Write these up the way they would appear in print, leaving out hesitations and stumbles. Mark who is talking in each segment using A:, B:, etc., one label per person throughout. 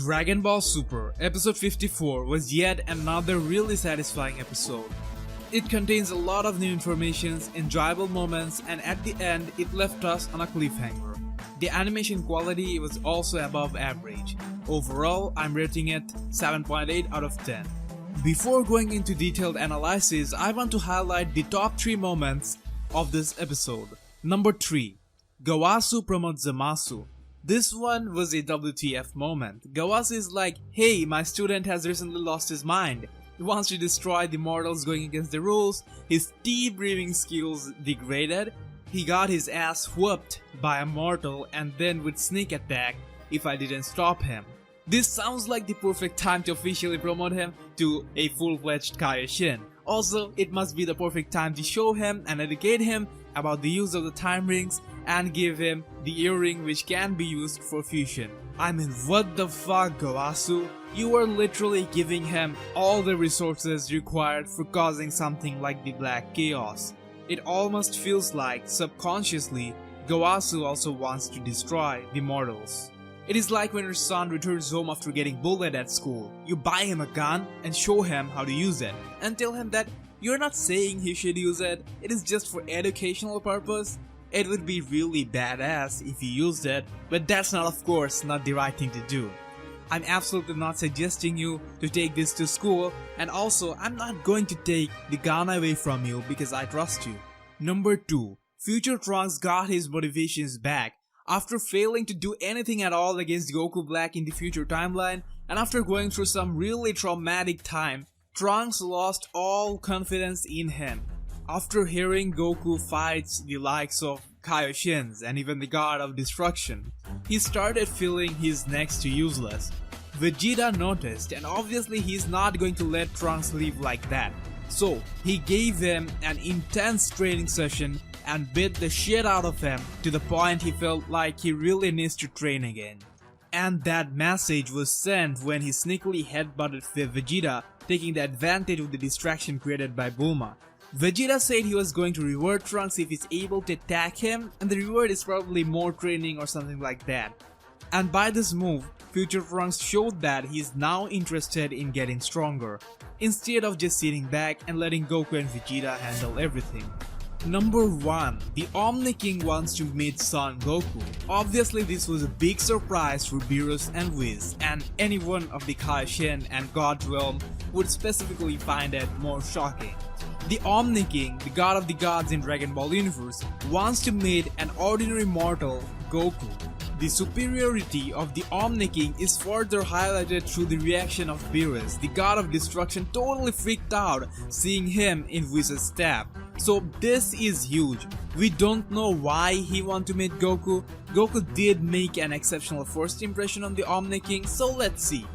A: Dragon Ball Super episode 54 was yet another really satisfying episode. It contains a lot of new information, enjoyable moments, and at the end it left us on a cliffhanger. The animation quality was also above average. Overall, I'm rating it 7.8 out of 10. Before going into detailed analysis, I want to highlight the top 3 moments of this episode. Number 3. Gowasu promotes Zamasu. This one was a WTF moment. Gowasu is like, hey, my student has recently lost his mind. He wants to destroy the mortals going against the rules. His tea brewing skills degraded. He got his ass whooped by a mortal and then would sneak attack if I didn't stop him. This sounds like the perfect time to officially promote him to a full-fledged Kaioshin. Also, it must be the perfect time to show him and educate him about the use of the time rings and give him the earring which can be used for fusion. I mean, what the fuck, Gowasu? You are literally giving him all the resources required for causing something like the Black Chaos. It almost feels like, subconsciously, Gowasu also wants to destroy the mortals. It is like when your son returns home after getting bullied at school. You buy him a gun and show him how to use it, and tell him that you're not saying he should use it, it is just for educational purpose. It would be really badass if he used it, but that's of course not the right thing to do. I'm absolutely not suggesting you to take this to school, and also I'm not going to take the gun away from you because I trust you. Number 2. Future Trunks got his motivations back. After failing to do anything at all against Goku Black in the future timeline, and after going through some really traumatic time, Trunks lost all confidence in him. After hearing Goku fights the likes of Kaioshins and even the God of Destruction, he started feeling he's next to useless. Vegeta noticed, and obviously he's not going to let Trunks leave like that. So he gave him an intense training session and beat the shit out of him to the point he felt like he really needs to train again. And that message was sent when he sneakily headbutted Vegeta, taking the advantage of the distraction created by Bulma. Vegeta said he was going to reward Trunks if he's able to attack him, and the reward is probably more training or something like that. And by this move, Future Trunks showed that he's now interested in getting stronger, instead of just sitting back and letting Goku and Vegeta handle everything. Number 1. The Omni King wants to meet Son Goku. Obviously this was a big surprise for Beerus and Whis, and anyone of the Kaioshin and God Realm would specifically find it more shocking. The Omni King, the god of the gods in Dragon Ball universe, wants to meet an ordinary mortal, Goku. The superiority of the Omni King is further highlighted through the reaction of Beerus, the god of destruction, totally freaked out seeing him in Whis' staff. So this is huge. We don't know why he wants to meet Goku. Goku did make an exceptional first impression on the Omni King, so let's see.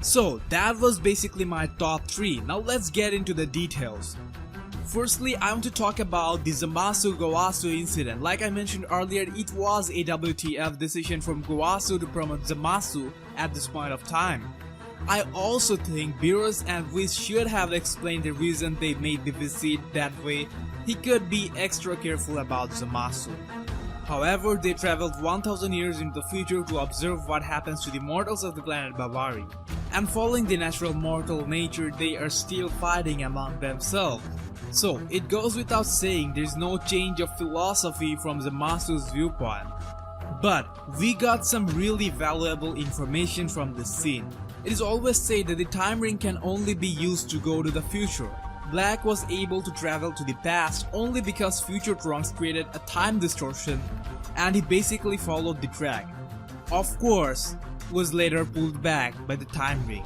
A: So that was basically my top 3. Now let's get into the details. Firstly, I want to talk about the Zamasu Gowasu incident. Like I mentioned earlier, it was a WTF decision from Gowasu to promote Zamasu at this point of time. I also think Beerus and Whis should have explained the reason they made the visit that way. He could be extra careful about Zamasu. However, they traveled 1000 years into the future to observe what happens to the mortals of the planet Bavari. And following the natural mortal nature, they are still fighting among themselves. So, it goes without saying there's no change of philosophy from Zamasu's viewpoint. But, we got some really valuable information from this scene. It is always said that the time ring can only be used to go to the future. Black was able to travel to the past only because Future Trunks created a time distortion and he basically followed the track. Of course, was later pulled back by the time ring.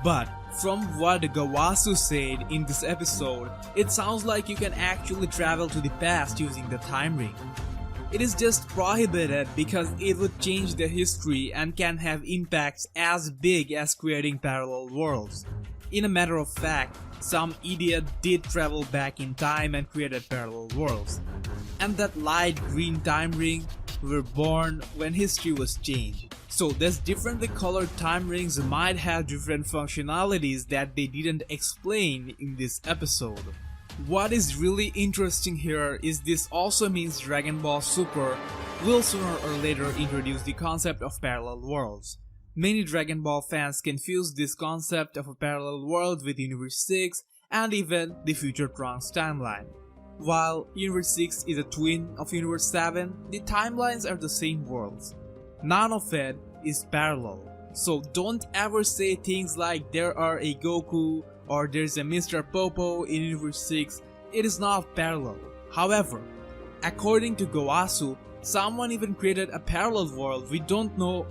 A: But from what Gowasu said in this episode, it sounds like you can actually travel to the past using the time ring. It is just prohibited because it would change the history and can have impacts as big as creating parallel worlds. In a matter of fact, some idiot did travel back in time and created parallel worlds. And that light green time ring were born when history was changed. So these differently colored time rings might have different functionalities that they didn't explain in this episode. What is really interesting here is this also means Dragon Ball Super will sooner or later introduce the concept of parallel worlds. Many Dragon Ball fans confuse this concept of a parallel world with Universe 6 and even the future Trunks timeline. While Universe 6 is a twin of Universe 7, the timelines are the same worlds. None of it is parallel. So don't ever say things like there are a Goku or there's a Mr. Popo in Universe 6. It is not parallel. However, according to Gowasu, someone even created a parallel world. We don't know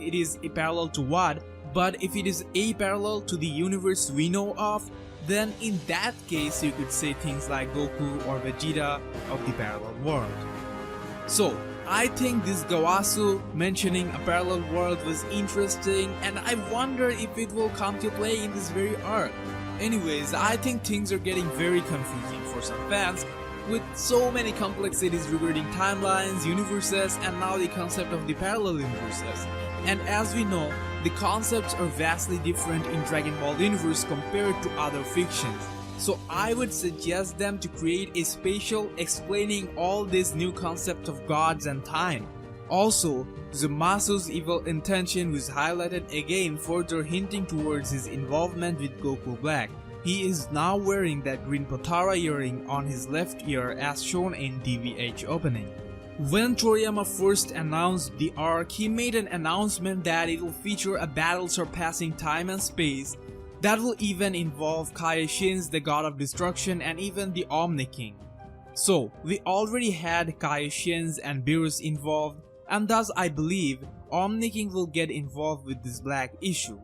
A: it is a parallel to what, but if it is a parallel to the universe we know of, then in that case you could say things like Goku or Vegeta of the parallel world. So I think this Gowasu mentioning a parallel world was interesting, and I wonder if it will come to play in this very arc. Anyways, I think things are getting very confusing for some fans, with so many complexities regarding timelines, universes, and now the concept of the parallel universes. And as we know, the concepts are vastly different in Dragon Ball universe compared to other fictions. So I would suggest them to create a special explaining all this new concept of gods and time. Also, Zamasu's evil intention was highlighted again, further hinting towards his involvement with Goku Black. He is now wearing that green Potara earring on his left ear as shown in DVH opening. When Toriyama first announced the arc, he made an announcement that it will feature a battle surpassing time and space that will even involve Kaioshin, the god of destruction, and even the Omni King. So, we already had Kaioshin and Beerus involved, and thus I believe Omni King will get involved with this black issue.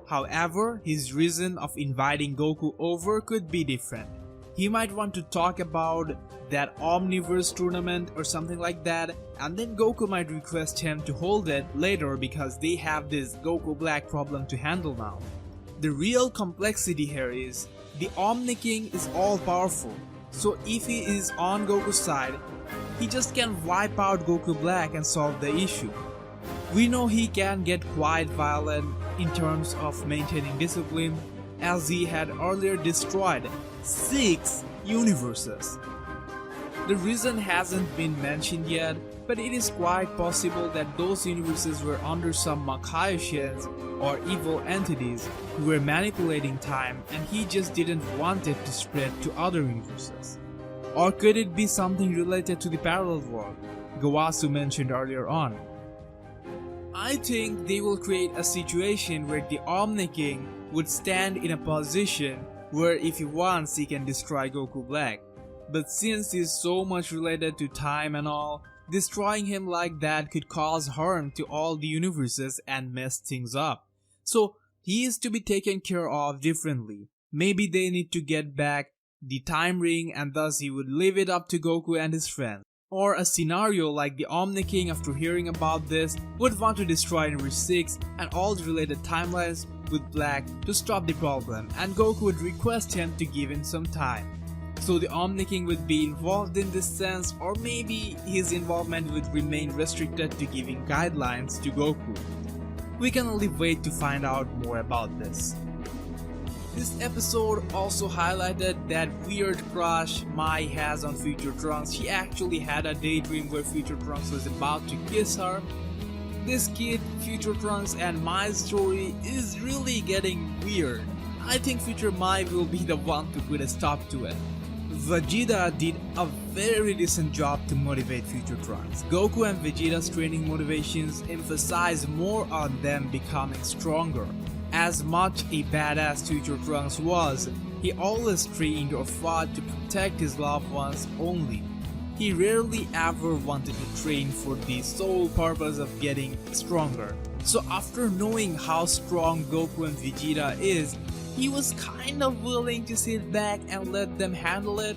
A: However, his reason of inviting Goku over could be different. He might want to talk about that Omniverse tournament or something like that, and then Goku might request him to hold it later because they have this Goku Black problem to handle now. The real complexity here is the Omni King is all powerful, so if he is on Goku's side, he just can wipe out Goku Black and solve the issue. We know he can get quite violent in terms of maintaining discipline, as he had earlier destroyed 6 universes. The reason hasn't been mentioned yet, but it is quite possible that those universes were under some Makaioshians or evil entities who were manipulating time, and he just didn't want it to spread to other universes. Or could it be something related to the parallel world Gowasu mentioned earlier on? I think they will create a situation where the Omni King would stand in a position where if he wants he can destroy Goku Black. But since he's so much related to time and all, destroying him like that could cause harm to all the universes and mess things up. So he is to be taken care of differently. Maybe they need to get back the time ring and thus he would leave it up to Goku and his friends. Or a scenario like the Omni King, after hearing about this, would want to destroy Universe 6 and all the related timelines with Black to stop the problem, and Goku would request him to give him some time. So the Omni King would be involved in this sense, or maybe his involvement would remain restricted to giving guidelines to Goku. We can only wait to find out more about this. This episode also highlighted that weird crush Mai has on Future Trunks. She actually had a daydream where Future Trunks was about to kiss her. This kid, Future Trunks, and Mai's story is really getting weird. I think Future Mai will be the one to put a stop to it. Vegeta did a very decent job to motivate Future Trunks. Goku and Vegeta's training motivations emphasize more on them becoming stronger. As much a badass Future Trunks was, he always trained or fought to protect his loved ones only. He rarely ever wanted to train for the sole purpose of getting stronger. So after knowing how strong Goku and Vegeta is, he was kind of willing to sit back and let them handle it.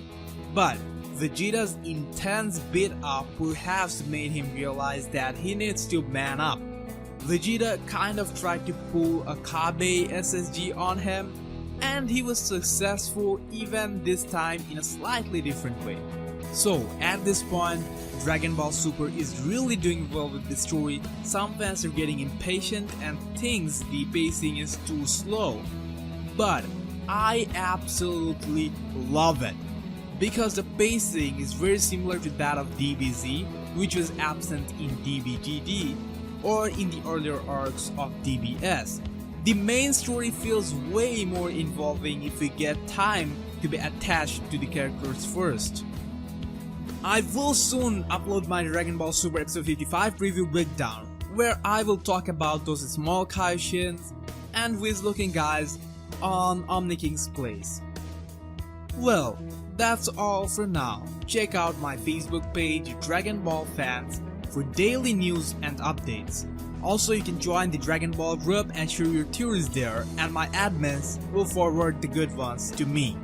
A: But Vegeta's intense beat up perhaps made him realize that he needs to man up. Vegeta kind of tried to pull a Kabe SSG on him, and he was successful even this time in a slightly different way. So at this point, Dragon Ball Super is really doing well with the story. Some fans are getting impatient and thinks the pacing is too slow. But I absolutely love it, because the pacing is very similar to that of DBZ, which was absent in DBGD, or in the earlier arcs of DBS. The main story feels way more involving if we get time to be attached to the characters first. I will soon upload my Dragon Ball Super episode 55 preview breakdown, where I will talk about those small Kaioshins and whiz looking guys on Omni King's place. Well, that's all for now. Check out my Facebook page Dragon Ball Fans for daily news and updates. Also, you can join the Dragon Ball group and share your theories there, and my admins will forward the good ones to me.